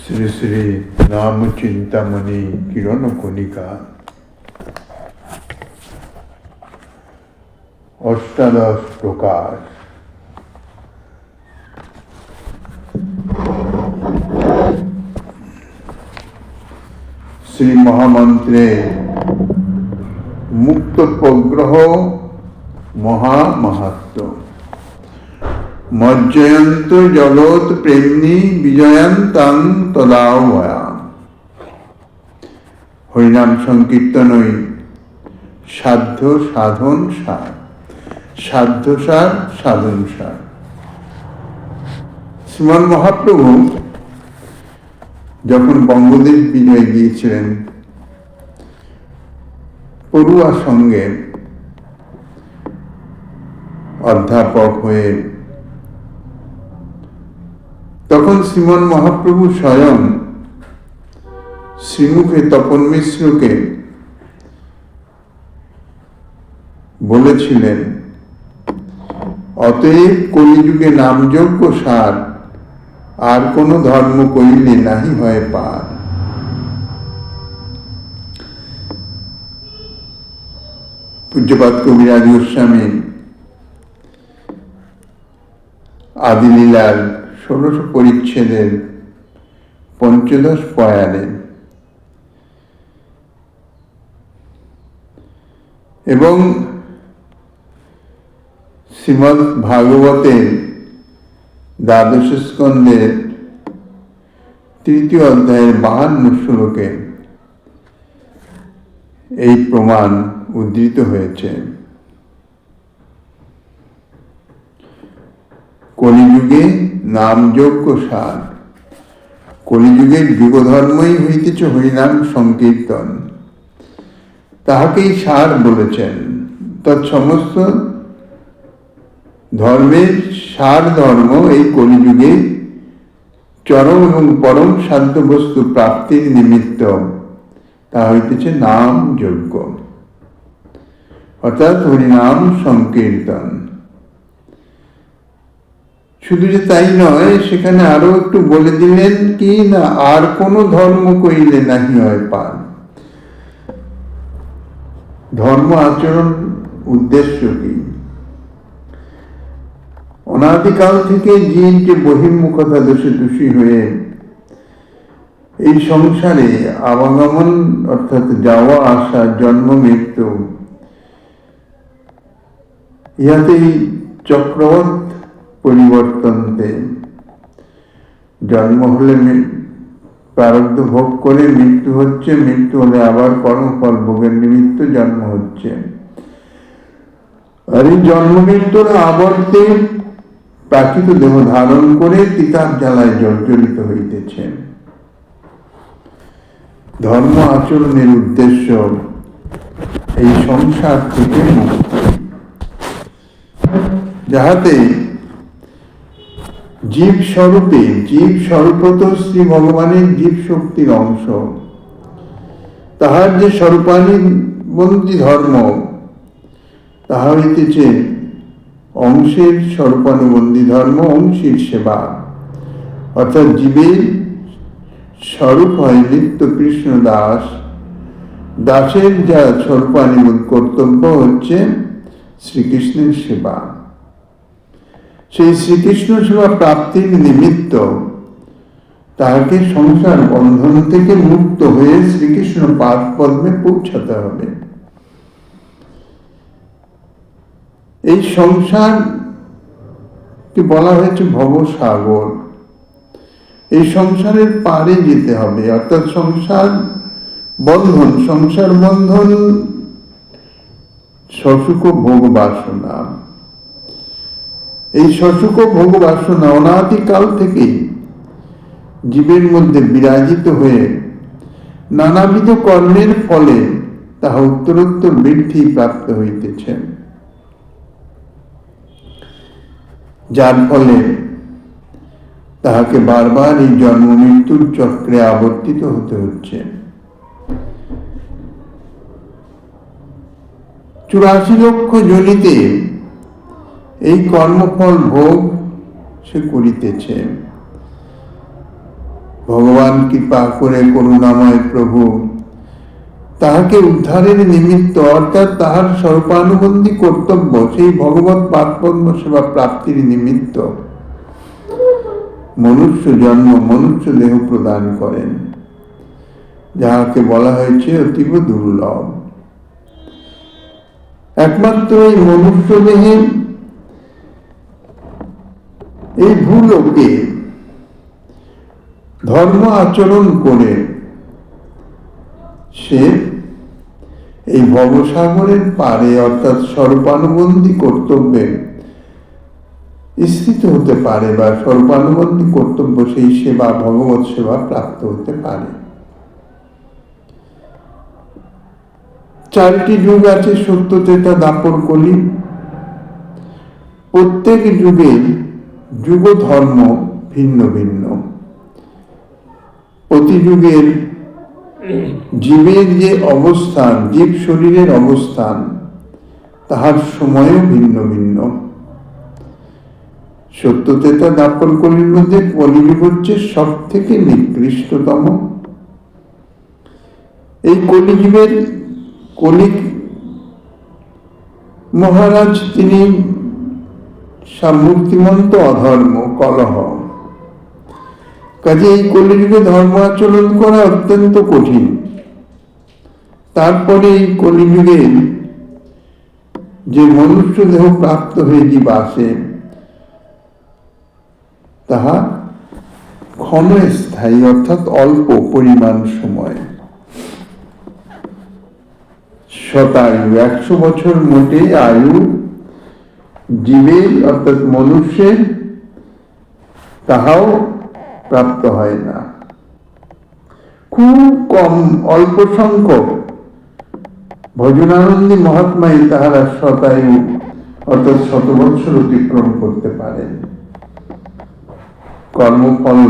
শ্রী শ্রী নাম চিন্তামণি কিরণ কণিকা অষ্টাদশ প্রকাশ। শ্রী মহামন্ত্রে মুক্ত প্রগ্রহ মহামাহাত্ম্য। মজ্জয়ন্ত জগৎ প্রেমনি বিজয়ন্তাং তদাবয়া। হরিনাম সংকীর্তনই সাধ্য সাধন সার, সাধ্য সার সাধন সার। শ্রীমান মহাপ্রভু যখন বঙ্গদেশ বিজয় গিয়েছিলেন পড়ুয়া সঙ্গে অধ্যাপক হয়ে, তখন শ্রীমান মহাপ্রভু স্বয়ং শ্রীমুখে তপন মিশ্রকে বলেছিলেন, অতএব কলিযুগে নামযজ্ঞ সার, আর কোন ধর্ম করিলে নাহি হয় পার। পূজ্যপাদ কবিরাজ গোস্বামী আদিলীলার 16 পরিচ্ছেদের পঞ্চদশ পয়ালে এবং শ্রীমদ্ ভাগবতের দ্বাদশ স্কন্ধের 3য় অধ্যায়ের 52 শ্লোকে এই প্রমাণ উদ্ধৃত হয়েছে। কলিযুগে নামযজ্ঞ সার, কলিযুগের যুগধর্মই হইতেছে হরিনাম সংকীর্তন, তাহাকেই সার বলেছেন। তৎসমস্ত ধর্মের সার ধর্ম এই কলিযুগে চরম এবং পরম সাধ্য বস্তু প্রাপ্তির নিমিত্ত, তা হইতেছে নাম যজ্ঞ, অর্থাৎ হরিনাম সংকীর্তন। শুধু যে তাই নয়, সেখানে আরো একটু বলে দিলেন কি না, আর কোন ধর্ম কইলে নাহি হয় পার। ধর্ম আচরণ উদ্দেশ্য কি? অনাদিকাল থেকে জীব যে বহির্মুখতা দোষে দোষী হয়ে এই সংসারে আবাগমন অর্থাৎ যাওয়া আসা, জন্ম মৃত্যু, ইহাতেই চক্রবৎ পরিবর্তনতে, জন্ম হলে প্রারব্ধ ভোগ করে মৃত্যু হচ্ছে, মৃত্যু হলে আবার কর্মফল ভোগের নিমিত্ত জন্ম হচ্ছে। আর এই জন্ম মৃত্যুর আবর্তে প্রাকৃত দেহ ধারণ করে তিতাব জ্বালায় জর্জরিত হইতেছে। ধর্ম আচরণের উদ্দেশ্য এই সংসার থেকে মুক্তি, যাহাতে জীব স্বরূপে, জীব স্বরূপত শ্রী ভগবানের জীব শক্তির অংশ, তাহার যে স্বরূপানুবন্ধী ধর্ম, তাহা হইতেছে অংশের স্বরূপানুবন্ধী ধর্ম, অংশীর সেবা। অর্থাৎ জীবের স্বরূপ হয় নিত্য কৃষ্ণ দাস, দাসের যা স্বরূপানুবন্ধ কর্তব্য হচ্ছে শ্রীকৃষ্ণের সেবা। সেই শ্রীকৃষ্ণ সেবা প্রাপ্তির নিমিত্ত তাহাকে সংসার বন্ধন থেকে মুক্ত হয়ে শ্রীকৃষ্ণ পাদ পদ্মে পৌঁছাতে হবে। এই সংসারকে বলা হয়েছে ভবসাগর। এই সংসারের পারে যেতে হবে, অর্থাৎ সংসার বন্ধন সসুখ ভোগ বাসনা। এই সসুখ ভোগ বাসনা অনাদিকাল থেকেই জীবের মধ্যে বিরাজিত হয়ে নানাবিধ কর্মের ফলে তাহা উত্তরোত্তর বৃদ্ধি প্রাপ্ত হইতেছে, যার ফলে তাহাকে বারবার এই জন্ম মৃত্যুর চক্রে আবর্তিত হতে হচ্ছে। 84 লক্ষ জনিতে এই কর্মফল ভোগ সে করিতেছে। ভগবান কৃপা করে করুণাময় প্রভু তাহাকে উদ্ধারের নিমিত্ত অর্থাৎ তাহার স্বরূপানুবন্ধী কর্তব্য সেই ভগবৎ পাদপদ্ম সেবা প্রাপ্তির নিমিত্ত মনুষ্য জন্ম মনুষ্য দেহ প্রদান করেন, যাহাকে বলা হয়েছে অতীব দুর্লভ। একমাত্র এই মনুষ্য দেহে এই ভূলোকে ধর্ম আচরণ করে সে এই ভবসাগরের পারে অর্থাৎ স্বরূপানুবন্ধী কর্তব্যে স্থিত হতে পারে বা স্বরূপানুবন্ধী কর্তব্য সেই সেবা ভগবৎ সেবা প্রাপ্ত হতে পারে। চারটি যুগ আছে, সত্য, ত্রেতা, দ্বাপর, কলি। প্রত্যেক যুগের যুগ ধর্ম ভিন্ন ভিন্ন। প্রতি যুগের জীবের যে অবস্থান, জীব শরীরের অবস্থান, তাহার সময়ও ভিন্ন ভিন্ন। সত্য, ত্রেতা, দ্বাপর, কলির মধ্যে কলিযুগ হচ্ছে সব থেকে নিকৃষ্টতম। এই কলিযুগের কলি মহারাজ তিনি মূর্তিমন্ত অধর্ম, কলহ। কাজে এই কলিযুগে ধর্ম আচরণ করা অত্যন্ত কঠিন। তারপরে এই কলিযুগে যে মনুষ্য দেহ প্রাপ্ত হয়ে জীব আসে তাহা ক্ষণস্থায়ী অর্থাৎ অল্প পরিমাণ সময়। শতায়ু 100 বছর মোটে আয়ু জীবের অর্থাৎ মনুষ্যের তাহাও প্রাপ্ত হয় না। খুব কম অল্প সংখ্যক ভজনানন্দী মহাত্মাই তাহারা শতায়ু অর্থাৎ 100 বছর অতিক্রম করতে পারেন। কর্মফল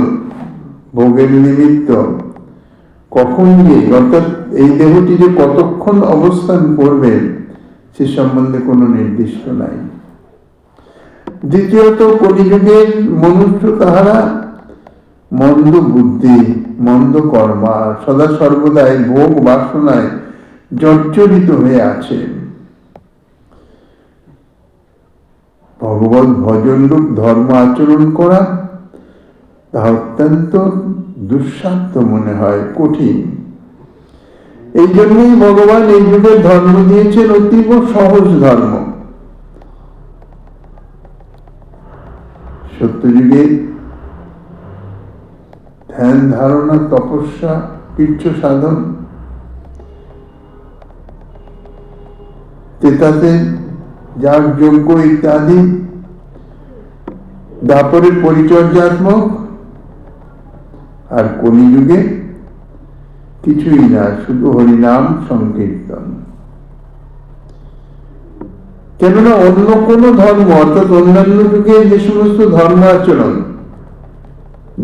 ভোগের নিমিত্ত কখন যে অর্থাৎ এই দেহটি যে কতক্ষণ অবস্থান করবে সে সম্বন্ধে কোনো নির্দিষ্ট নাই। দ্বিতীয়ত কলিযুগের মনুষ্য তাহারা মন্দ বুদ্ধি, মন্দ কর্মা, সদা সর্বদাই ভোগ বাসনায় জর্জরিত হয়ে আছে। ভগবত ভজন রূপ ধর্ম আচরণ করা তাহা অত্যন্ত দুঃসাধ্য মনে হয়, কঠিন। এই জন্যই ভগবান এই যুগে ধর্ম দিয়েছেন অতীব সহজ ধর্ম। সত্যযুগে ধ্যান ধারণা, তপস্যা, কীর্য সাধন, ত্রেতাতে যাগ যজ্ঞ ইত্যাদি, দ্বাপরে পরিচর্যাত্মক, আর কলিযুগে কিছুই না, শুধু হরিনাম সংকীর্তন। কেননা অন্য কোন ধর্ম অর্থাৎ অন্যান্য যুগে যে সমস্ত ধর্ম আচরণ,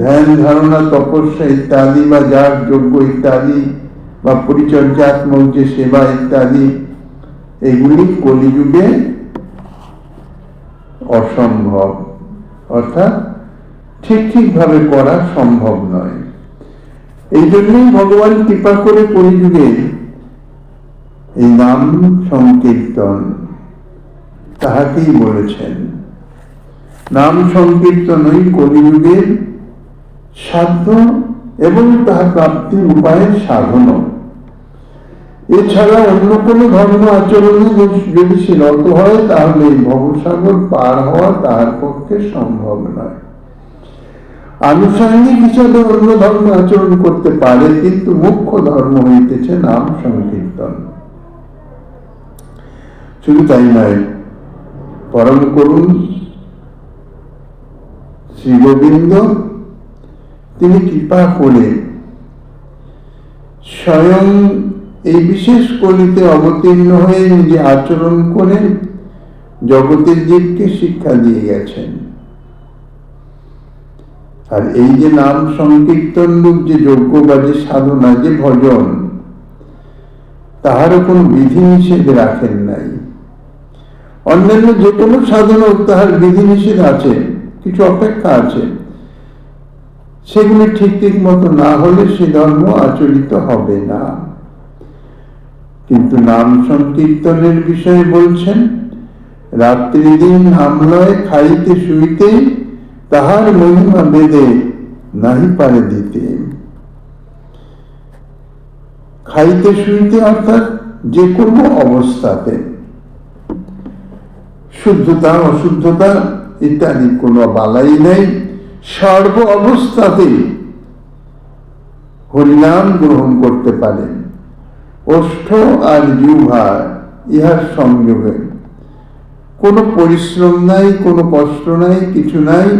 ধ্যান ধারণা তপস্যা ইত্যাদি বা যাগ যজ্ঞ ইত্যাদি বা পরিচর্যাত্মক যে সেবা ইত্যাদি, এগুলি কলিযুগে অসম্ভব, অর্থাৎ ঠিকভাবে করা সম্ভব নয়। এই জন্যই ভগবান কৃপা করে কলিযুগে এই নাম সংকীর্তন তাহাকেই বলেছেন। নাম সংকীর্তনই কলিযুগের সাধ্য এবং তাহা প্রাপ্তির উপায়ের সাধন। এছাড়া অন্য কোন ধর্ম আচরণে যদি সে রত হয় তাহলে এই ভবসাগর পার হওয়া তাহার পক্ষে সম্ভব নয়। আনুষঙ্গিক হিসাবে অন্য ধর্ম আচরণ করতে পারে, কিন্তু মুখ্য ধর্ম হইতেছে নাম সংকীর্তন। শুধু তাই নয়, পরম করুণ শ্রী গোবিন্দ তিনি কৃপা করে স্বয়ং এই বিশেষ কলিতে অবতীর্ণ হয়ে নিজে আচরণ করে জগতের জীবকে শিক্ষা দিয়ে গেছেন। আর এই যে নাম সংকীর্তন রূপ যে যজ্ঞ বা যে সাধনা, যে ভজন, তাহারও কোন বিধিনিষেধ রাখেন নাই। অন্যান্য যে কোনো সাধনা তাহার বিধিনিষেধ আছে, কিছু অপেক্ষা আছে। সেগুলি ঠিক ঠিক মতো না হলে সে ধর্ম আচরিত হবে না। কিন্তু নাম সংকীর্তনের বিষয়ে বলছেন, রাত্রি দিন নাম লয় খাইতে শুইতে, তাহার মহিমা বেদে নাহি পারে দিতে। খাইতে শুইতে অর্থাৎ যে কোনো অবস্থাতে, শুদ্ধতা অশুদ্ধতা ইত্যাদি কোনো বালাই নেই, সর্ব অবস্থাতে হরিনাম গ্রহণ করতে পারেন। ওষ্ঠ আর জিহ্বা ইহার সংযোগে কোনো পরিশ্রম নাই, কোনো কষ্ট নাই, কিছু নাই,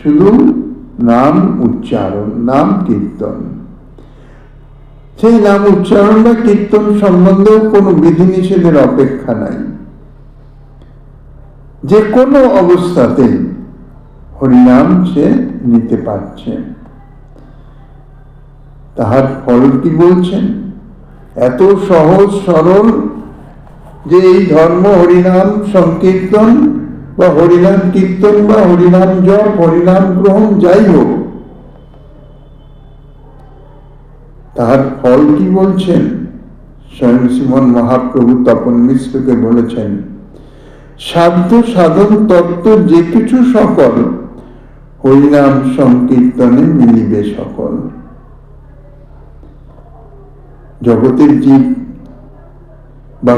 শুধু নাম উচ্চারণ, নাম কীর্তন। সেই নাম উচ্চারণ বা কীর্তন সম্বন্ধেও কোনো বিধিনিষেধের অপেক্ষা নাই। যে কোনো অবস্থাতে হরিনাম সে নিতে পারছে। তাহার ফল কি বলছেন? এত সহজ সরল যে এই ধর্ম হরিনাম সংকীর্তন বা হরিনাম কীর্তন বা হরিনাম জপ, হরিনাম গ্রহণ যাই হোক, তাহার ফল কি বলছেন? স্বয়ং শ্রীমন মহাপ্রভু তপন মিশ্রকে বলেছেন, সাধ্য সাধন তত্ত্ব যে কিছু সকল, হরিনাম সংকীর্তনে মিলিবে সকল। জগতের জীব বা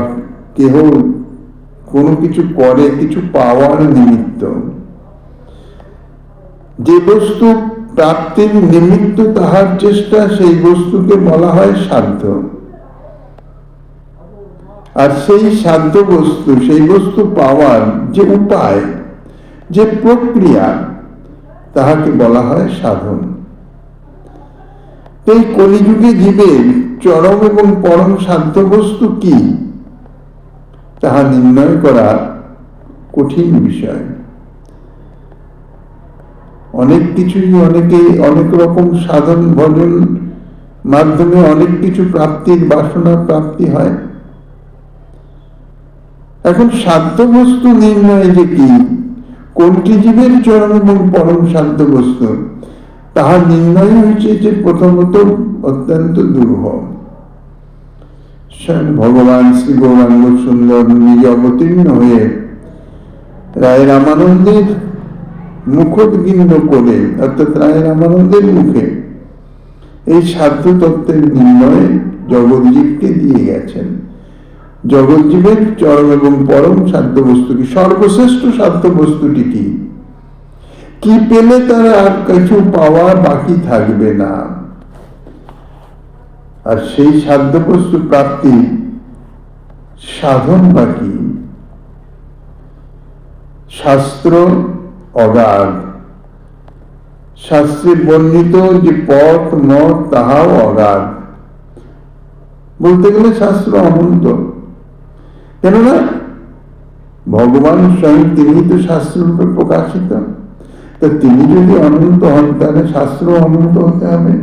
কেহ কোনো কিছু করে কিছু পাওয়ার নিমিত্ত, যে বস্তু প্রাপ্তির নিমিত্ত তাহার চেষ্টা, সেই বস্তুকে বলা হয় সাধ্য। আর সেই সাধ্য বস্তু, সেই বস্তু পাওয়ার যে উপায়, যে প্রক্রিয়া, তাহাকে বলা হয় সাধন। এই কলিযুগে জীবের চরম এবং পরম সাধ্য বস্তু কি, তাহা নির্ণয় করা কঠিন বিষয়। অনেক কিছুই অনেক রকম সাধন ভজন মাধ্যমে অনেক কিছু প্রাপ্তির বাসনা প্রাপ্তি হয়। এখন সাধ্য বস্তু নির্ণয় যে কি, কোনটি জীবের চরম এবং পরম সাধ্য বস্তু, তাহা নির্ণয় হয়েছে যে প্রথমত অত্যন্ত দুর্লভ। স্বয়ং ভগবান শ্রী গৌরাঙ্গ সুন্দর নিজে অবতীর্ণ হয়ে রায় রামানন্দের মুখোদ্গীর্ণ করে, অর্থাৎ রায় রামানন্দের মুখে এই সাধ্য তত্ত্বের নির্ণয় জগৎজীবকে দিয়ে গেছেন। জগৎজীবের চরম এবং পরম সাধ্য বস্তু কি, সর্বশ্রেষ্ঠ সাধ্য বস্তুটি কি, কি পেলে তারা আর কিছু পাওয়া বাকি থাকবে না। আর সেই সাধ্য বস্তু প্রাপ্তি সাধন বাকি। শাস্ত্র অগাধ, শাস্ত্রে বর্ণিত যে পথ মত তাহাও অগাধ। বলতে গেলে শাস্ত্র অনন্ত, কেননা ভগবান স্বয়ং তিনি তো শাস্ত্ররূপে প্রকাশিত। তা তিনি যদি অনন্ত হন, তাহলে শাস্ত্র অনন্ত হতে হবে।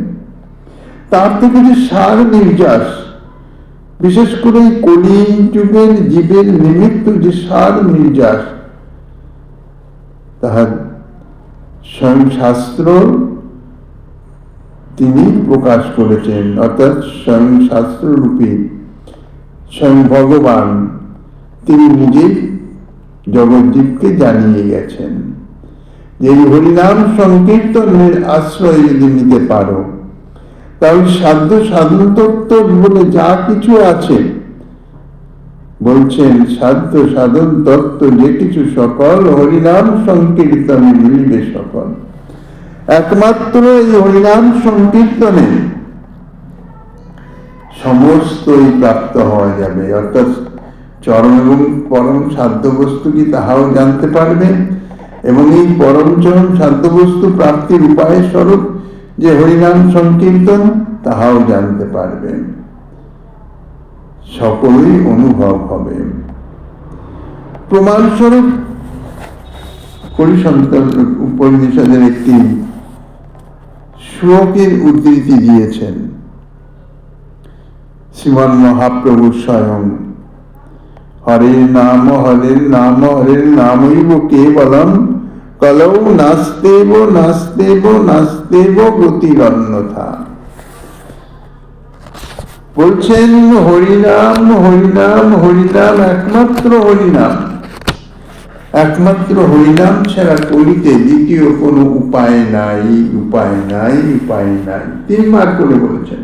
তার থেকে যে সার নির্যাস, বিশেষ করে কলি যুগের জীবের নিমিত্ত যে সার নির্যাস, তাহার স্বয়ং শাস্ত্র তিনি প্রকাশ করেছেন। অর্থাৎ স্বয়ং শাস্ত্ররূপী স্বয়ং ভগবান তিনি নিজেই জগৎজীবকে জানিয়ে গেছেন যে এই হরিনাম সংকীর্তনের আশ্রয় যদি নিতে পারো, তাহলে সাধ্য সাধন তত্ত্ব বলে যা কিছু আছে, বলছেন সাধ্য সাধন তত্ত্ব যে কিছু সকল, হরিনাম সংকীর্তনে মিলিবে সকল। একমাত্র এই হরিনাম সংকীর্তনে সমস্তই প্রাপ্ত হওয়া যাবে। অর্থাৎ চরম এবং পরম সাধ্য বস্তু কি, তাহাও জানতে পারবে, এবং এই পরম চরম সাধ্য বস্তু প্রাপ্তির উপায় স্বরূপ যে হরিনাম সংকীর্তন, তাহাও জানতে পারবে। সকলেই অনুভব হবে। প্রমাণস্বরূপ উপনিষদের একটি শ্লোকের উদ্ধৃতি দিয়েছেন শ্রীমন মহাপ্রভু স্বয়ং। হরের নাম হরের নাম হরের নামৈব কেবলম কলৌ নাস্তেব নাস্তেব নাস্তেব গতিরন্যথা। বলছেন হরিনাম হরিনাম হরিনাম, একমাত্র হরিনাম, একমাত্র হরিনাম ছাড়া কলিতে দ্বিতীয় কোনো উপায় নাই, উপায় নাই, উপায় নাই। 3 বার করে বলেছেন।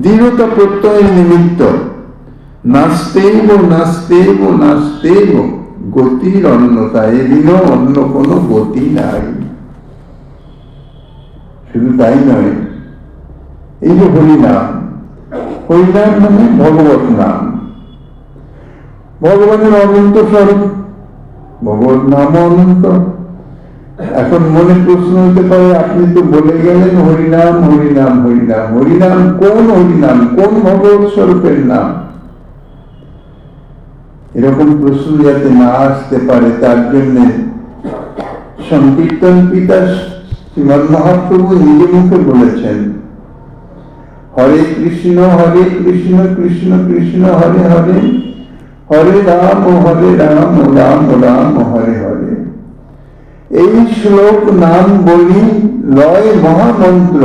দৃঢ়তা প্রত্যয়ের নিমিত্ত নাস্তেব নাস্তেব নাস্তেব গতির অন্যতা, এবিন অন্য কোনো গতি নাই। শুধু তাই নয়, এই যে হরিনাম, হরিনাম মানে ভগবত নাম, ভগবানের অনন্ত স্বরূপ, ভগবত নাম অনন্ত। এখন মনে প্রশ্ন হতে পারে, আপনি তো বলে গেলেন হরিনাম হরিনাম হরিনাম, হরিনাম কোন হরিনাম, কোন ভগবত স্বরূপের নাম? এরকম প্রশ্ন যাতে না আসতে পারে তার জন্য সংকীর্তন পিতা শ্রীমৎ মহাপ্রভু নিজে মুখে বলেছেন, হরে কৃষ্ণ কৃষ্ণ কৃষ্ণ হরে হরে, হরে রাম রাম রাম হরে হরে। এই শ্লোক নাম বলি লয় মহামন্ত্র,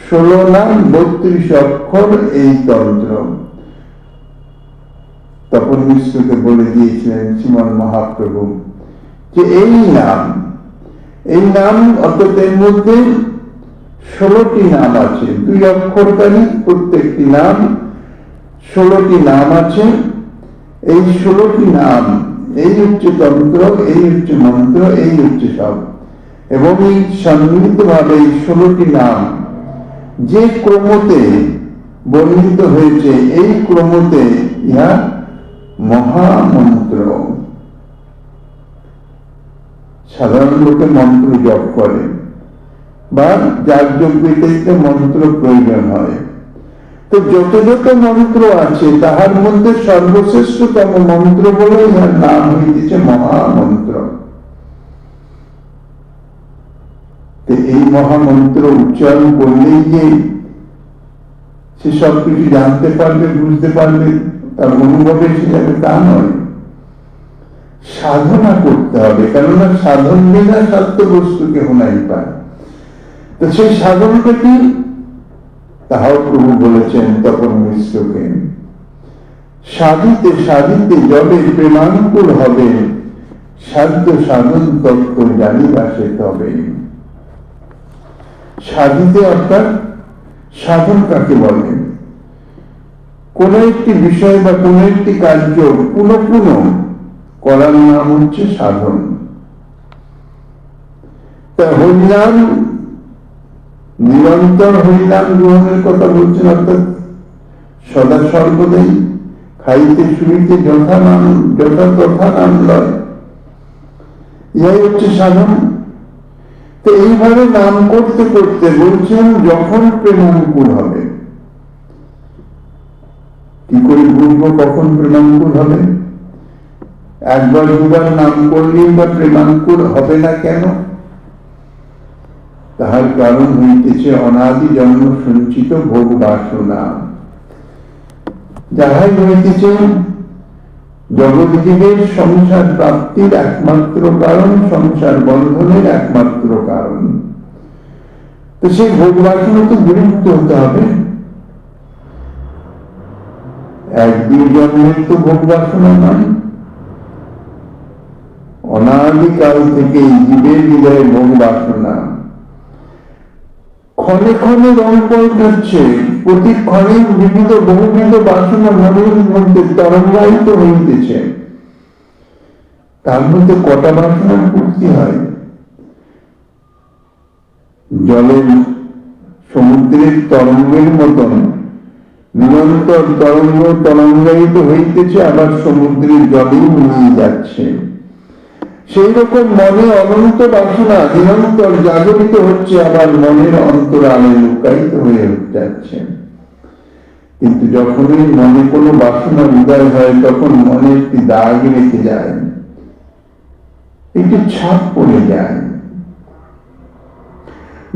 16 নাম 32 অক্ষর এই তন্ত্র। তপন মিশ্রকে বলে দিয়েছিলেন শ্রীমৎ মহাপ্রভু যে এই নাম অর্থাৎ এর মধ্যে 16টি নাম আছে, 2 অক্ষরকারী প্রত্যেকটি নাম, 16টি নাম আছে। এই 16টি নাম, এই হচ্ছে তন্ত্র, এই হচ্ছে মন্ত্র, এই হচ্ছে সব। এবং এই সম্মিলিত ভাবে এই 16টি নাম যে ক্রমতে বর্ণিত হয়েছে, এই ক্রমতে ইহা মহামন্ত্র। সাধারণ লোকে মন্ত্র জপ করে বা যার যোগ্যতাইতে মন্ত্র প্রয়োজন হয়, তো যত যত মন্ত্র আছে তাহার মধ্যে সর্বশ্রেষ্ঠতম মন্ত্র বলে ইহার নাম হইতেছে মহামন্ত্র। এই মহামন্ত্র উচ্চারণ করলেই যে সে সবকিছু জানতে পারবে, বুঝতে পারবে, তার অনুভবে এসে যাবে তা নয়, সাধনা করতে হবে। কেননা সাধন বিনা সত্য বস্তু কেহ নাই পায়। তো সেই সাধনটা কি, তাহাও প্রভু বলেছেন তপন মিশ্রকে, সাধিতে সাধিতে যবে প্রেমাঙ্কুর হবে, সাধ্য সাধন তত্ত্ব জানিবাসে তবে। সাধিতে অর্থাৎ সাধন কাকে বলে? কোন একটি বিষয় বা কোন একটি কার্য পুনঃ পুনঃ করার নাম হচ্ছে সাধন। তা হরিনাম, নিরন্তর হরিনাম গ্রহণের কথা বলছেন, অর্থাৎ সদা সর্বদাই খাইতে শুনিতে যথা তথা নাম লয়, ইহাই হচ্ছে সাধন। তো এইভাবে নাম করতে করতে বলছেন যখন প্রেমাঙ্কুর হবে। কি করে বুঝবো কখন প্রেমাঙ্কুর হবে? একবার দুবার নাম করলেই বা প্রেমাঙ্কুর হবে না কেন? তাহার কারণ হইতেছে অনাদি জন্ম সঞ্চিত ভোগ বাসনা, যাহাই হইতেছে জগৎজীবের সংসার প্রাপ্তির একমাত্র কারণ, সংসার বন্ধনের একমাত্র কারণ। তো সেই ভোগ বাসনা তো বিলুপ্ত হতে হবে। 1-2 জন্মের তো ভোগ বাসনা নয়, অনাদিকাল থেকে জীবের হৃদয়ে ভোগ বাসনা ক্ষণে ক্ষণে রং পাল্টাচ্ছে। প্রতি ক্ষণে বহুবিধ বাসনা মনের মধ্যে তরঙ্গায়িত হইতেছে। তার মধ্যে কটা বাসনার পূর্তি হয়? জলের সমুদ্রের তরঙ্গের মতন নিরন্তর তরঙ্গায়িত হইতেছে, আবার সমুদ্রের জলেই মিলিয়ে যাচ্ছে। সেই রকম মনে অনন্ত বাসনা নিরন্তর জাগরিত হচ্ছে, আবার মনের অন্তরালে লুকায়িত হয়ে যাচ্ছে। কিন্তু যখনই মনে কোনো বাসনা উদয় হয়, তখন মনে একটি দাগ রেখে যায়, একটি ছাপ পড়ে যায়।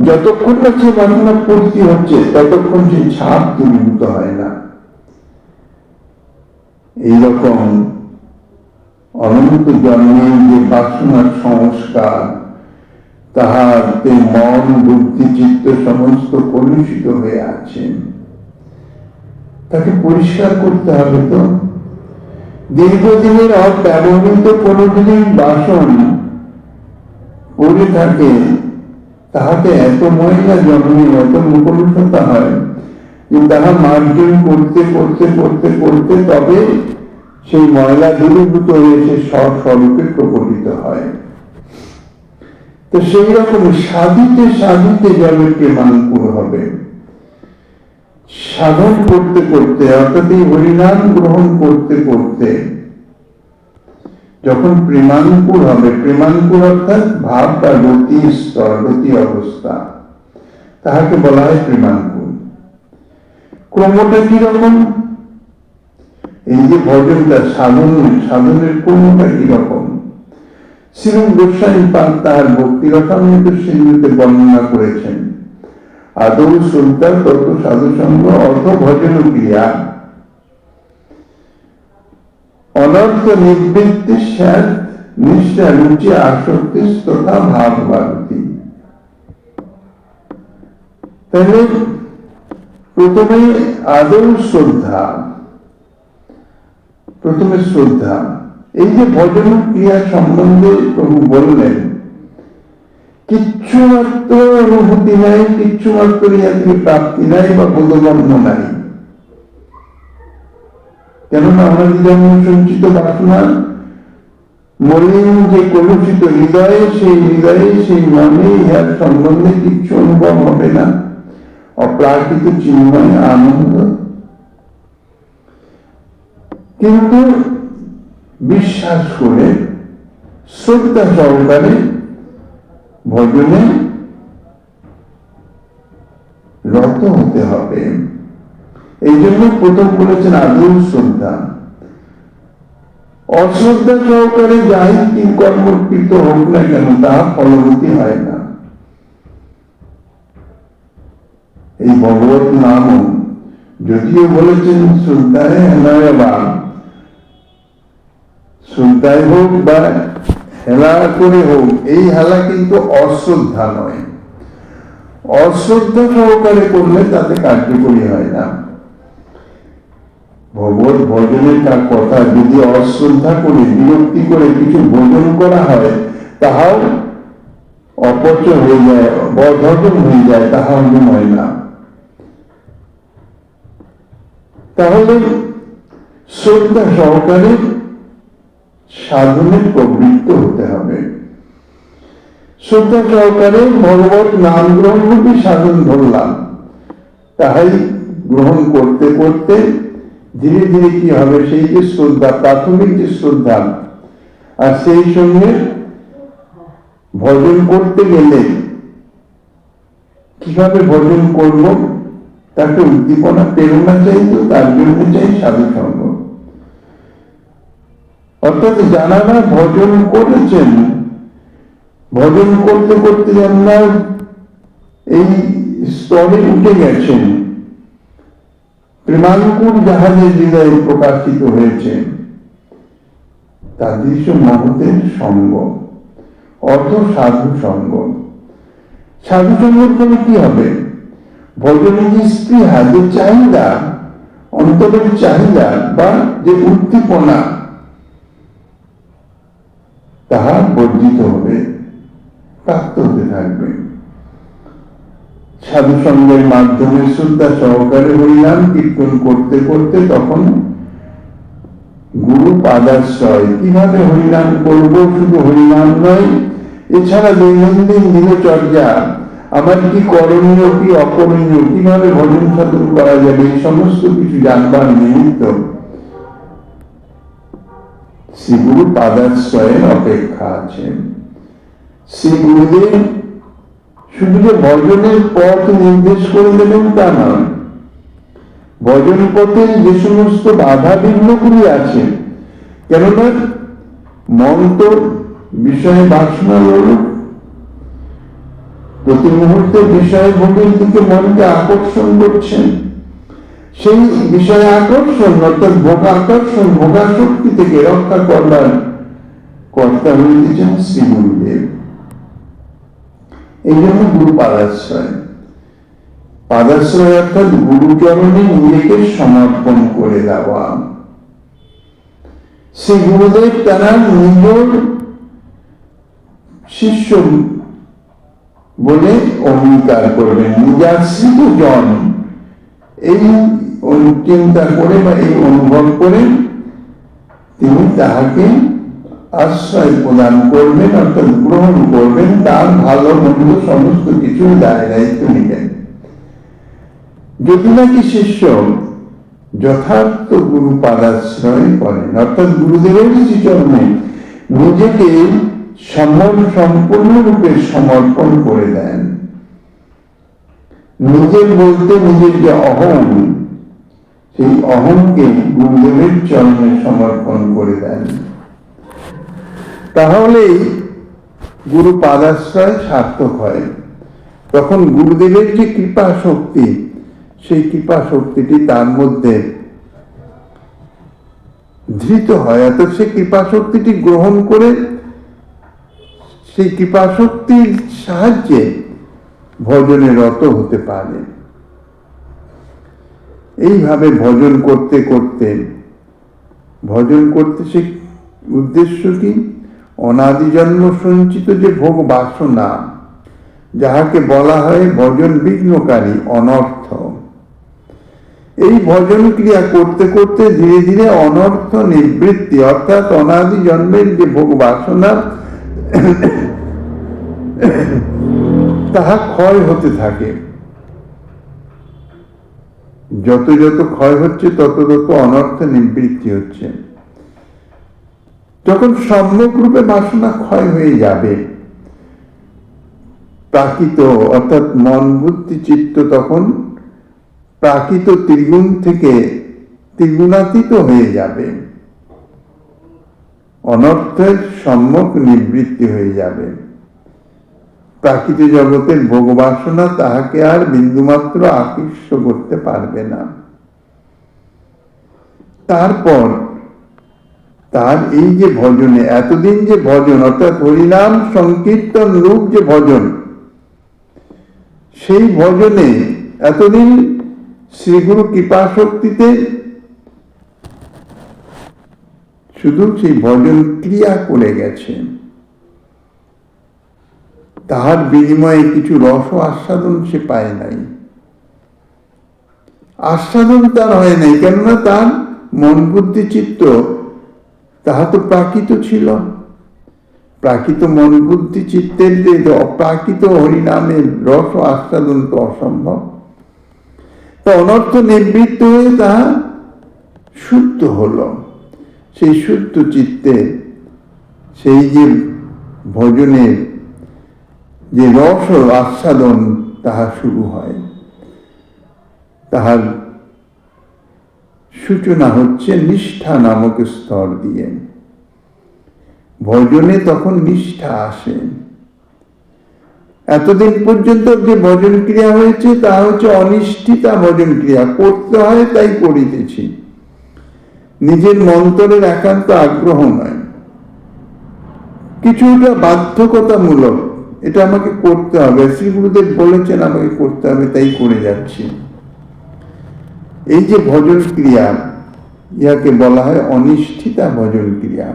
যতক্ষণ না সে বাসনা পূর্তি হচ্ছে ততক্ষণ সেই ছাপ দূরীভূত হয় না। এইরকম অনন্ত জন্মের যে বাসনার সংস্কার, তাহাতে মন বুদ্ধি চিত্ত সমস্ত কলুষিত হয়ে আছে, তাকে পরিষ্কার করতে হবে। তো দীর্ঘদিনের অব্যবহৃত কোনো যদি বাসন পড়ে থাকে, তাহাতে এত ময়লা জন্মে, এত মুখলুষতা হয় যে তাহা মার্জন করতে করতে করতে করতে তবে সেই ময়লা দূরীভূত হয়ে সে স্বস্বরূপে প্রকটিত হয়। তো সেই রকম সাধিতে সাধিতে জলের প্রেমাঙ্কুর হবে। সাধন করতে করতে, অর্থাৎ এই হরিনাম গ্রহণ করতে করতে যখন প্রেমাঙ্কুর হবে, প্রেমাঙ্কুর অর্থাৎ ভাব বা গতি স্তর, গতি অবস্থা, তাহাকে বলা হয় প্রেমাঙ্কুর। ক্রমটা কিরকম? এই যে ভজনটা, সাধনের ক্রমটা কিরকম? শ্রীরাম গোস্বামী পাদ তাহার ভক্তি রসামৃত সিন্ধুতে বর্ণনা করেছেন। আদৌ শ্রদ্ধা, তত সাধুসঙ্গ, অর্থ ভজন ক্রিয়া, অনর্থ নিবৃত্তি, স্বাদ নিষ্ঠা, রুচি, আসক্তি তথা ভাব ভারতী। তাহলে প্রথমে আদৌ শ্রদ্ধা, প্রথমে শ্রদ্ধা। এই যে ভজন ক্রিয়া সম্বন্ধে প্রভু বললেন, কিচ্ছু মাত্র অনুভূতি নাই, কিচ্ছু মাত্র ইয়াতে প্রাপ্তি নাই বা বোধগম্য নাই। কেননা আমাদের যেমন সঞ্চিত বাসনা, মলিন যে কলুষিত হৃদয়ে, সেই মনে ইহার সম্বন্ধে কিচ্ছু অনুভব হবে না, অপ্রাকৃত চিন্ময় আনন্দ। কিন্তু বিশ্বাস করে শ্রদ্ধা সহকারে ভজনে রত হতে হবে। এই জন্য প্রথম বলেছেন আদৌ শ্রদ্ধা। অশ্রদ্ধা সহকারে যাই কি কর্মকৃত হোক না কেন, তাহা ফলবতী হয় না। এই ভগবত নাম যদিও বলেছেন শ্রদ্ধায় হেলায়, বা শ্রদ্ধায় হোক বা হেলা করে হোক, এই হেলা কিন্তু অশ্রদ্ধা নয়। অশ্রদ্ধা সহকারে করলে তাতে কার্যকরী হয় না। ভগবত ভজনের কথা যদি অশ্রদ্ধা করে, বিরক্তি করে কিছু ভোজন করা হয়, তাহাও অপচয় হয়ে যায়, বদহজম হয়ে যায়, তাহা হজম হয় না। তাহলে শ্রদ্ধা সহকারে সাধনে প্রবৃত্ত হতে হবে। শ্রদ্ধা সহকারে ভগবত নাম গ্রহণরূপী সাধন ধরলাম, তাহাই গ্রহণ করতে করতে ধীরে ধীরে কি হবে, সেই যে শ্রদ্ধা, প্রাথমিক যে শ্রদ্ধা, আর সেই সঙ্গে ভজন করতে গেলে কিভাবে ভজন করব, তাকে উদ্দীপনা, প্রেরণা চাই। তো তার জন্য চাই সাধু সঙ্গ। অর্থাৎ যারা ভজন করেছেন, ভজন করতে করতে আমরা এই স্তরে উঠে গেছেন, প্রেমাঙ্কুর জাহাজের হৃদয়ে প্রকাশিত হয়েছে, তাদৃশ মহতের সঙ্গ, অর্থ সাধু সঙ্গ। সাধু সঙ্গের ফলে কি হবে? ভজনে যে স্পৃহা, যে চাহিদা, অন্তরের চাহিদা বা যে উদ্দীপনা, তাহা বর্জিত হবে, প্রাপ্ত হতে থাকবে। সাধু সঙ্গের মাধ্যমে শ্রদ্ধা সহকারে হরিনাম কীর্তন করতে করতে তখন গুরু পাদাশ্রয়, কিভাবে হরিনাম করব, শুধু হরিনাম নয়, এছাড়া দৈনন্দিন দিনচর্যা, আমার কি করণীয়, কি অকরণীয়, কিভাবে ভজন সাধন করা যাবে, এই সমস্ত কিছু জানবার নিমিত্ত শ্রী গুরু পাদাশ্রয়ের অপেক্ষা আছে। শ্রী গুরুদেব শুধু যে ভজনের পথ নির্দেশ করে দেবেন তা নয়, ভজন পথে যে সমস্ত বাধা বিঘ্নগুলি আছে, কেননা মন তো বিষয়ে বাসনা লোক, প্রতি মুহূর্তে বিষয় ভোগের দিকে মনকে আকর্ষণ করছেন। সেই বিষয় আকর্ষণ অর্থাৎ ভোগাকর্ষণ, ভোগাসক্তি থেকে রক্ষা করবার কর্তা হইতেছেন শ্রী গুরুদেব। এই জন্য গুরু পাদাশ্রয়। পাদাশ্রয় অর্থাৎ গুরুচরণে নিজেকে সমর্পণ করে দেওয়া। শ্রী গুরুদেব তারা নিজের শিষ্য বলে অঙ্গীকার করবেন, নিজাশ্রিত জন এই চিন্তা করে বা এই অনুভব করে তিনি তাহাকে আশ্রয় প্রদান করবেন, অর্থাৎ গ্রহণ করবেন, তার ভালো মন্দ সমস্ত কিছু দায়িত্ব নিবেন। যদি নাকি শিষ্য যথার্থ গুরু পাদাশ্রয় করেন, অর্থাৎ গুরুদেবের চরণে নিজেকে সম্পূর্ণরূপে সমর্পণ করে দেন, নিজের বলতে নিজের যে অহং, সেই অহংকে গুরুদেবের চরণে সমর্পণ করে দেন, তাহলেই গুরু পাদাশ্রয় সার্থক হয়। তখন গুরুদেবের যে কৃপা শক্তি, সেই কৃপা শক্তিটি তার মধ্যে ধৃত হয়, অর্থাৎ সে কৃপা শক্তিটি গ্রহণ করে সেই কৃপা শক্তির সাহায্যে ভজনে রত হতে পারে। এইভাবে ভজন করতে করতে সে উদ্দেশ্য কি? অনাদি জন্ম সঞ্চিত যে ভোগ বাসনা, যাহাকে বলা হয় ভজন বিঘ্নকারী, অনর্থ, এই ভজন ক্রিয়া করতে করতে ধীরে ধীরে অনর্থ নিবৃত্তি, অর্থাৎ অনাদি জন্মের যে ভোগ বাসনা তাহা ক্ষয় হতে থাকে। যত যত ক্ষয় হচ্ছে তত তত অনর্থ নিবৃত্তি হচ্ছে। যখন সম্যক রূপে বাসনা ক্ষয় হয়ে যাবে, প্রাকৃত অর্থাৎ মন বুদ্ধি চিত্ত তখন প্রাকৃত ত্রিগুণ থেকে ত্রিগুণাতীত হয়ে যাবে, অনর্থের সম্যক নিবৃত্তি হয়ে যাবে। প্রাকৃত জগতের ভোগ বাসনা তাহাকে আর বিন্দুমাত্র আকৃষ্ট করতে পারবে না। তারপর তার এই যে ভজনে এতদিন যে ভজন, অর্থাৎ হরিনাম সংকীর্তন রূপ যে ভজন, সেই ভজনে এতদিন শ্রীগুরু কৃপা শক্তিতে শুধু সেই ভজন ক্রিয়া করে গেছে, তাহার বিনিময়ে কিছু রস আস্বাদন সে পায় নাই, আস্বাদন তার হয় নাই। কেননা তার মন বুদ্ধি চিত্ত তাহা তো প্রাকৃত ছিল। প্রাকৃত মন বুদ্ধি চিত্তের যে অপ্রাকৃত হরিনামের রস আস্বাদন তো অসম্ভব। তো অনর্থ নিবৃত্ত হয়ে তাহা শুদ্ধ হলো। সেই শুদ্ধ চিত্তে সেই যে ভজনের যে রস আস্বাদন তাহা শুরু হয়। তাহার সূচনা হচ্ছে নিষ্ঠা নামক স্তর দিয়ে। ভজনে তখন নিষ্ঠা আসে। এতদিন পর্যন্ত যে ভজন ক্রিয়া হয়েছে তা হচ্ছে অনিষ্ঠিতা ভজন ক্রিয়া, করতে হয় তাই করিতেছি, নিজের মন্তরের একান্ত আগ্রহ নয়, কিছুটা বাধ্যকতামূলক, এটা আমাকে করতে হবে, শ্রী গুরুদেব বলেছেন আমাকে করতে হবে তাই করে যাচ্ছি। এই যে ভজন ক্রিয়া, ইহাকে বলা হয় অনিষ্ঠিতা ভজন ক্রিয়া।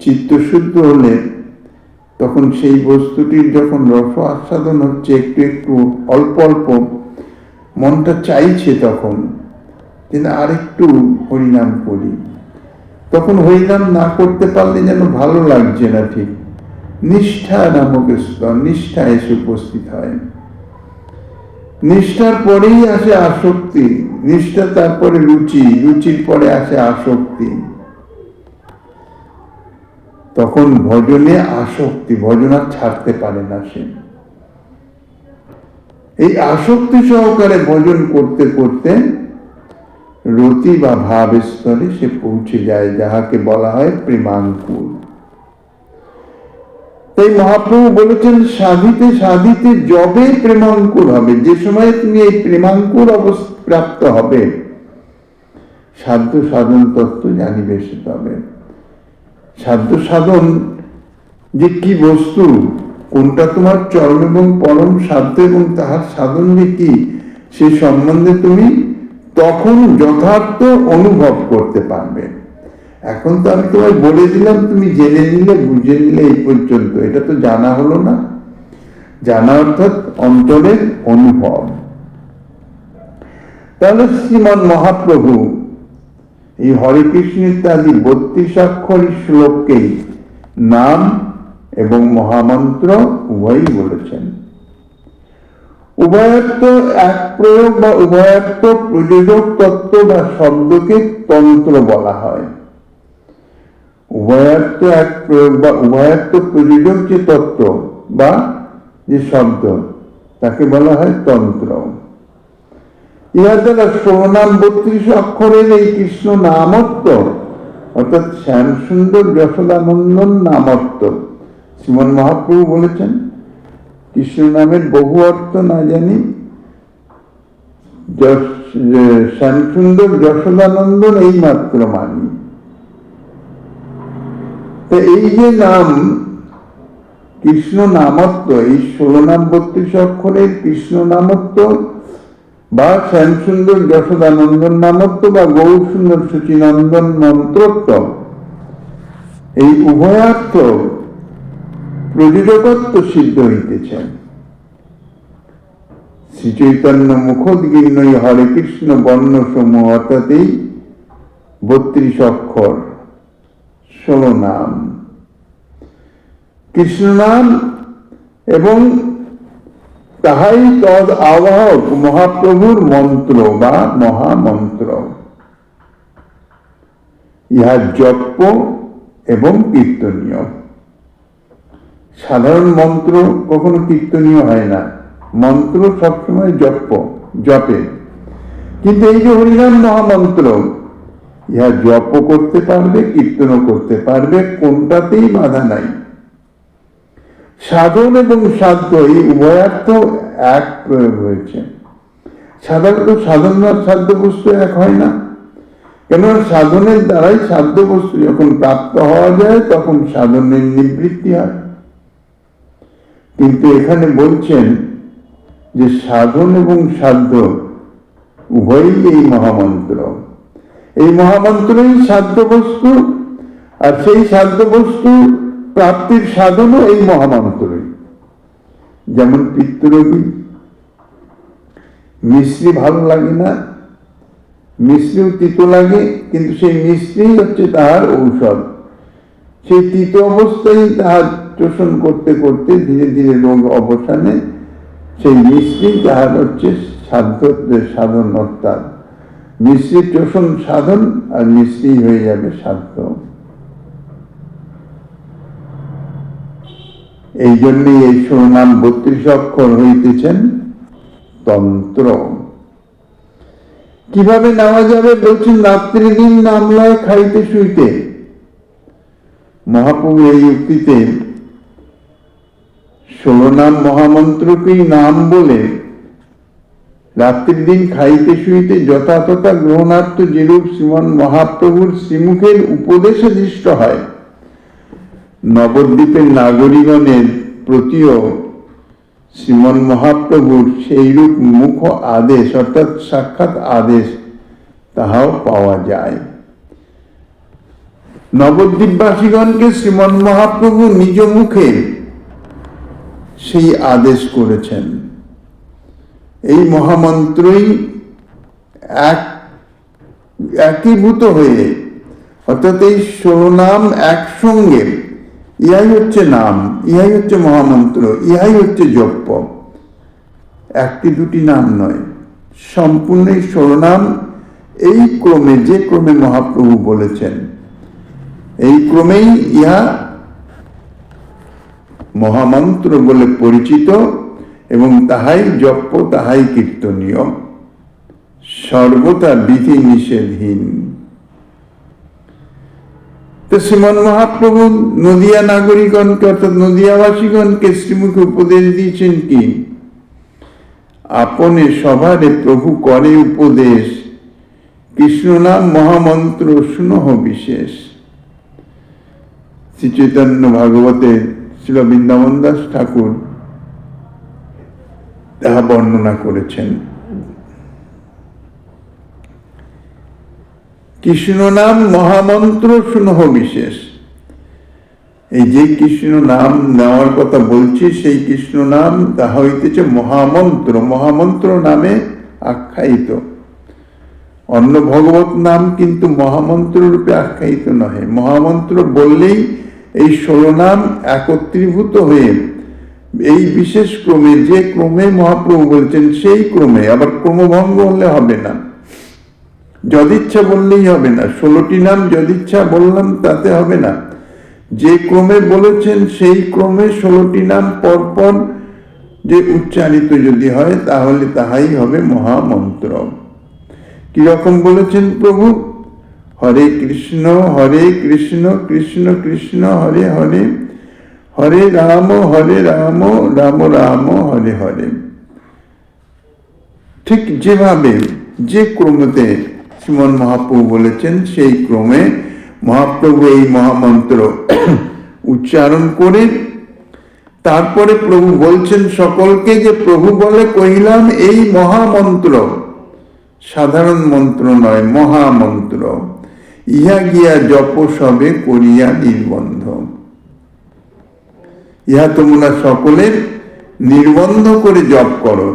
চিত্তশুদ্ধ হলে তখন সেই বস্তুটির যখন রস আস্বাদন হচ্ছে, একটু একটু অল্প অল্প মনটা চাইছে তখন যে না আরেকটু হরিনাম করি, তখন হরিনাম না করতে পারলে যেন ভালো লাগছে না, ঠিক নিষ্ঠা নামক স্তর, নিষ্ঠা এসে উপস্থিত হয়। নিষ্ঠার পরেই আসে আসক্তি, নিষ্ঠা তারপরে রুচি, রুচির পরে আসে আসক্তি। তখন ভজনে আসক্তি, ভজন আর ছাড়তে পারে না সে। এই আসক্তি সহকারে ভজন করতে করতে রতি বা ভাব স্তরে সে পৌঁছে যায়, যাহাকে বলা হয় প্রেমাঙ্কুর। তাই মহাপ্রভু বলেছেন সাধিতে সাধিতে যবে প্রেমাঙ্কুর হবে, যে সময় তুমি এই প্রেমাঙ্কুর অবস্থা প্রাপ্ত হবে, সাধ্য সাধন তত্ত্ব জানিবে সে তবে। সাধ্য সাধন যে কি বস্তু, কোনটা তোমার চরম এবং পরম সাধ্য এবং তাহার সাধন যে কি, সে সম্বন্ধে তুমি তখন যথার্থ অনুভব করতে পারবে। এখন তো আমি তোমায় বলে দিলাম, তুমি জেনে নিলে, বুঝে নিলে, এই পর্যন্ত। এটা তো জানা হলো না। জানা অর্থাৎ অন্তরের অনুভব। তাহলে শ্রীমন মহাপ্রভু এই হরে কৃষ্ণ ইত্যাদি 32 অক্ষরী শ্লোককেই নাম এবং মহামন্ত্র উভয়ই বলেছেন। উভয়ার্থ এক প্রয়োগ বা উভয়ার্থ প্রযোজক তত্ত্ব বা শব্দকে তন্ত্র বলা হয়। উভয়ার্থ এক প্রয়োগ বা উভয়ার্থ প্রযোজক যে তত্ত্ব বা যে শব্দ, তাকে বলা হয় তন্ত্র। ইহার দ্বারা 16 নাম 32 অক্ষরের এই কৃষ্ণ নামত্ব অর্থাৎ শ্যাম সুন্দর যশোদানন্দন নামত্ব, শ্রীমন মহাপ্রভু বলেছেন কৃষ্ণ নামের বহু অর্থ না জানি, শ্যাম সুন্দর যশোদানন্দন এই মাত্র মানি। তো এই যে নাম কৃষ্ণ নামত্ব, এই 16 নাম 32 অক্ষরের কৃষ্ণ নামত্ব বা শ্যাম সুন্দর যশোদানন্দন নামত্ব বা গৌর সুন্দর সচিনন্দন মন্ত্রত্ব, এই উভয়ার্থ প্রযোজকত্ব সিদ্ধ হইতেছেন। শ্রী চৈতন্য মুখোদ্গীর্ণ হরে কৃষ্ণ বর্ণ সমূহ অর্থাৎ এই 32 অক্ষর 16 নাম কৃষ্ণ নাম এবং তাহাই তদ আবাহক মহাপ্রভুর মন্ত্র বা মহামন্ত্র, ইহা জপ্য এবং কীর্তনীয়। সাধারণ মন্ত্র কখনো কীর্তনীয় হয় না, মন্ত্র সবসময় জপে। কিন্তু এই যে হরিনাম মহামন্ত্র, ইহা জপ করতে পারবে, কীর্তন করতে পারবে, কোনটাতেই বাধা নাই। সাধন এবং সাধ্য এই উভয়ার্থ এক প্রয়োগ হয়েছে। সাধারণত সাধন আর সাধ্য বস্তু এক হয় না, কেননা সাধনের দ্বারাই সাধ্য বস্তু যখন প্রাপ্ত হওয়া যায় তখন সাধনের নিবৃত্তি হয়। কিন্তু এখানে বলছেন যে সাধন এবং সাধ্য উভয়ই এই মহামন্ত্র। এই মহামন্ত্রই সাধ্য বস্তু, আর সেই সাধ্য বস্তু প্রাপ্তির সাধনও এই মহামন্ত্রই। যেমন পিত্তরোগী, মিশ্রি ভালো লাগে না, মিশ্রিও তিতো লাগে, কিন্তু সেই মিশ্রি হচ্ছে তাহার ঔষধ। সেই তিতো অবস্থায় তাহার চোষণ করতে করতে ধীরে ধীরে রোগ অবসানে সেই মিশ্রি তাহার হচ্ছে সাধন, অর্থাৎ মিশ্রি চোষণ সাধন, আর মিশ্রি হয়ে যাবে সাধ্য। এই জন্যই এই 16 নাম 32 অক্ষর হইতেছেন তন্ত্র। কিভাবে নেওয়া যাবে বলছেন, রাত্রি দিন নাম লয় খাইতে শুইতে। মহাপ্রভু এই উক্তিতে 16 নাম মহামন্ত্রকেই নাম বলে রাত্রি দিন খাইতে শুইতে যথাতথা গ্রহণার্থ যেরূপ শ্রীমন মহাপ্রভুর শ্রীমুখের উপদেশে দৃষ্ট হয়, নবদ্বীপের নাগরিকগণের প্রতিও শ্রীমন মহাপ্রভুর সেইরূপ মুখ আদেশ অর্থাৎ সাক্ষাৎ আদেশ তাহাও পাওয়া যায়। নবদ্বীপবাসীগণকে শ্রীমন মহাপ্রভু নিজ মুখে সেই আদেশ করেছেন। এই মহামন্ত্রই একীভূত হয়ে অর্থাৎ এই 16 নাম একসঙ্গে, ইহাই হচ্ছে নাম, ইহাই হচ্ছে মহামন্ত্র, ইহাই হচ্ছে জপ। একটি দুটি নাম নয়, সম্পূর্ণ 16 নাম এই ক্রমে, যে ক্রমে মহাপ্রভু বলেছেন এই ক্রমেই ইহা মহামন্ত্র বলে পরিচিত এবং তাহাই জপ, তাহাই কীর্তনীয়, সর্বদা বিধি নিষেধহীন। তো শ্রীমন মহাপ্রভু নদিয়া নাগরিকগণকে অর্থাৎ নদিয়াবাসীগণকে শ্রীমুখে উপদেশ দিয়েছেন কি, আপনে সভারে প্রভু করে উপদেশ, কৃষ্ণ নাম মহামন্ত্র শুনহ বিশেষ। শ্রী চৈতন্য ভাগবতে শ্রীল বৃন্দাবন দাস ঠাকুর তাহা বর্ণনা করেছেন। কৃষ্ণ নাম মহামন্ত্র শুনহ বিশেষ। এই যে কৃষ্ণ নাম নেওয়ার কথা বলছি, সেই কৃষ্ণ নাম তাহা হইতেছে মহামন্ত্র। মহামন্ত্র নামে আখ্যায়িত। অন্য ভগবত নাম কিন্তু মহামন্ত্র রূপে আখ্যায়িত নহে। মহামন্ত্র বললেই এই 16 নাম একত্রীভূত হয়ে এই বিশেষ ক্রমে, যে ক্রমে মহাপ্রভু বলছেন সেই ক্রমে, আবার ক্রমভঙ্গ হলে হবে না, যদিচ্ছা বললেই হবে না। 16টি নাম যদিচ্ছা বললাম তাতে হবে না। যে ক্রমে বলেছেন সেই ক্রমে 16টি নাম পরপর যে উচ্চারিত যদি হয় তাহলে তাহাই হবে মহামন্ত্র। কিরকম বলেছেন প্রভু? হরে কৃষ্ণ কৃষ্ণ কৃষ্ণ হরে হরে, হরে রাম রাম রাম হরে হরে। ঠিক যেভাবে যে ক্রমতে শ্রীমন মহাপ্রভু বলেছেন সেই ক্রমে মহাপ্রভু এই মহামন্ত্র উচ্চারণ করে তারপরে প্রভু বলছেন সকলকে যে প্রভু বলে কহিলাম এই মহামন্ত্র, সাধারণ মন্ত্র নয়, মহামন্ত্র। ইহা গিয়া জপ সবে করিয়া নির্বন্ধ। ইহা তোমরা সকলে নির্বন্ধ করে জপ করো।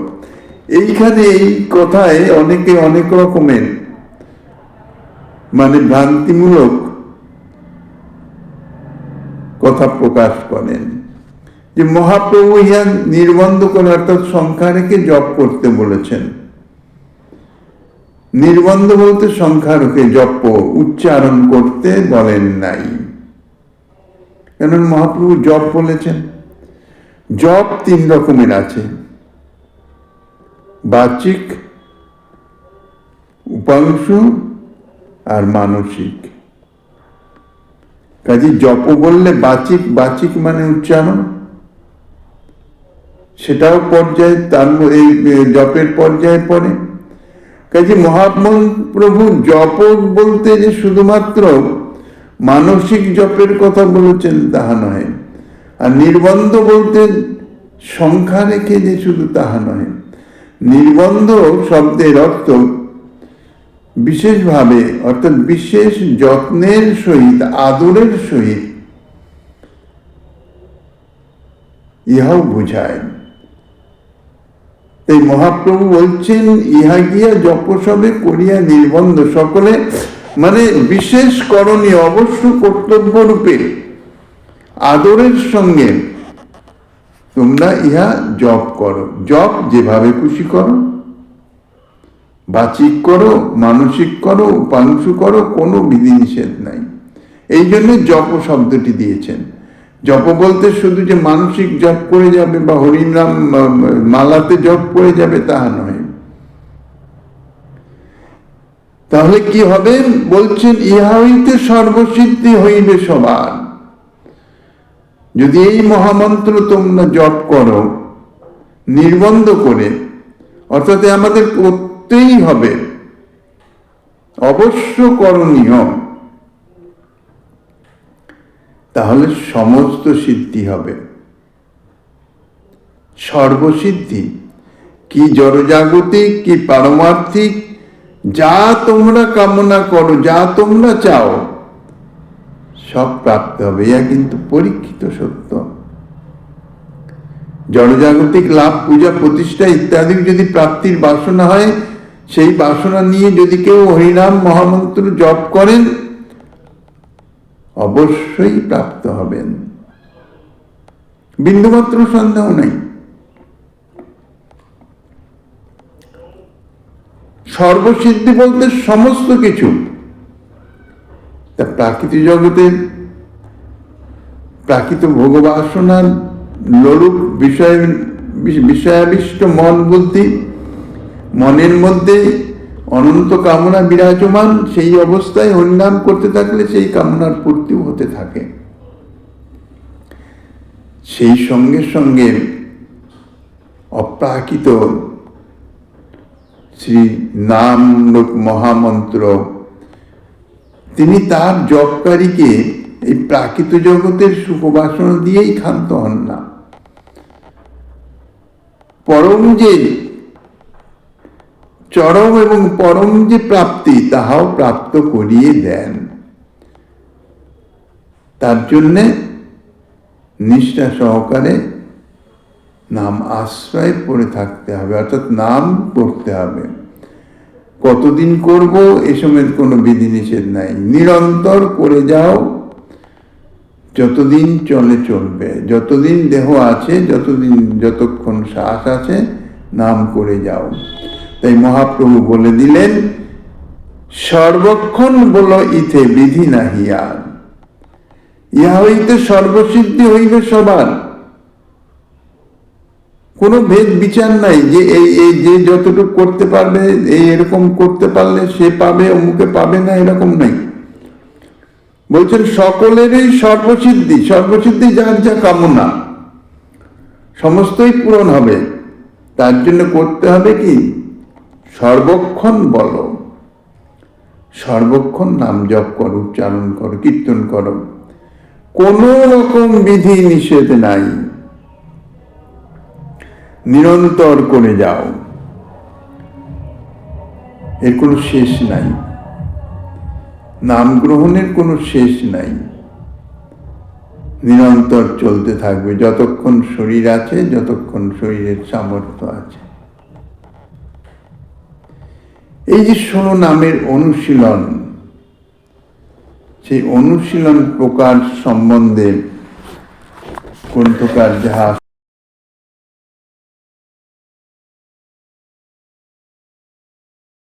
এইখানে এই কথায় অনেকে অনেক রকমের ভ্রান্তিমূলক কথা প্রকাশ করেন, যে মহাপ্রভু ইহা নির্বন্ধ করে অর্থাৎ সংখ্যা রেখে জপ করতে বলেছেন। নির্বন্ধ বলতে সংখ্যা রেখে জপ উচ্চারণ করতে বলেন নাই। কেন মহাপ্রভু জপ বলেছেন? জপ 3 রকমের আছে, বাচিক, উপাংশু আর মানসিক। কাজে জপ বললে বাচিক, বাচিক মানে উচ্চারণ, সেটাও পর্যায়ে, তার এই জপের পর্যায়ে পড়ে। কাজে মহাপ্রভু জপ বলতে যে শুধুমাত্র মানসিক জপের কথা বলেছেন তাহা নয়, আর নির্বন্ধ বলতে সংখ্যা রেখে যে শুধু তাহা নয়। নির্বন্ধ শব্দের অর্থ বিশেষভাবে, অর্থাৎ বিশেষ যত্নের সহিত, আদরের সহিত ইহাও বুঝায়। তাই মহাপ্রভু বলছেন ইহা গিয়া জপ সবে করিয়া নির্বন্ধ। সকলে বিশেষ করণীয়, অবশ্য কর্তব্য রূপে আদরের সঙ্গে তোমরা ইহা জপ করো। জপ যেভাবে খুশি করো, বাচিক করো, মানসিক করো, উপাংশু করো, কোনো বিধিনিষেধ নাই। এই জন্য জপ শব্দটি দিয়েছেন। জপ বলতে শুধু যে মানসিক জপ করে যাবে বা হরিনাম মালাতে জপ করে যাবে তাহা নয়। তাহলে কি হবে? বলছেন ইহা হইতে সর্বসিদ্ধি হইবে সবার। যদি এই মহামন্ত্র তোমরা জপ করো নির্বন্ধ করে, অর্থাৎ আমাদের করতেই হবে, অবশ্য করণীয়, তাহলে সমস্ত সিদ্ধি হবে। সর্বসিদ্ধি কি জড়জাগতিক কি পারমার্থিক, যা তোমরা কামনা করো, যা তোমরা চাও, সব প্রাপ্ত হবে। ইহা কিন্তু পরীক্ষিত সত্য। জড়জাগতিক লাভ, পূজা, প্রতিষ্ঠা ইত্যাদি যদি প্রাপ্তির বাসনা হয়, সেই বাসনা নিয়ে যদি কেউ হরিনাম মহামন্ত্র জপ করেন অবশ্যই প্রাপ্ত হবেন, বিন্দুমাত্র সন্দেহ নেই। সর্বসিদ্ধি বলতে সমস্ত কিছু। তা প্রাকৃতিক জগতে প্রাকৃত ভোগবাসনার লোলুপ বিষয়াবিষ্ট মন বুদ্ধি, মনের মধ্যে অনন্ত কামনা বিরাজমান, সেই অবস্থায় হরিনাম করতে থাকলে সেই কামনার পূর্তিও হতে থাকে। সেই সঙ্গে সঙ্গে অপ্রাকৃত শ্রী নাম মহামন্ত্র, তিনি তার জপকারীকে এই প্রাকৃত জগতের সুখবাসনা দিয়েই ক্ষান্ত হন না, পরম যে চরম এবং পরম যে প্রাপ্তি তাহাও প্রাপ্ত করিয়ে দেন। তার জন্যে নিষ্ঠা সহকারে নাম আশ্রয় পড়ে থাকতে হবে, অর্থাৎ নাম করতে হবে। কতদিন করব এসবের কোনো বিধিনিষেধ নাই, নিরন্তর করে যাও, যতদিন চলে চলবে, যতদিন দেহ আছে, যতক্ষণ শ্বাস আছে নাম করে যাও। তাই মহাপ্রভু বলে দিলেন, সর্বক্ষণ বলো ইথে বিধি নাহি আর, ইহা হইতে সর্বসিদ্ধি হইবে সবার। কোনো ভেদ বিচার নাই যে এই যে যতটুকু করতে পারবে, এরকম করতে পারলে সে পাবে, অমুকে পাবে না, এরকম নাই। বলছেন সকলেরই সর্বসিদ্ধি, সর্বসিদ্ধি যার যা কামনা সমস্তই পূরণ হবে। তার জন্য করতে হবে কি, সর্বক্ষণ বলো, সর্বক্ষণ নাম জপ করো, উচ্চারণ করো, কীর্তন করো, কোন রকম বিধি নিষেধ নাই, নিরন্তর করে যাও, এর কোনো শেষ নাই, নাম গ্রহণের কোনো শেষ নাই, নিরন্তর চলতে থাকবে যতক্ষণ শরীর আছে, যতক্ষণ শরীরের সামর্থ্য আছে। এই যে 16 নামের অনুশীলন, সেই অনুশীলন প্রকার সম্বন্ধে গ্রন্থকার যাহা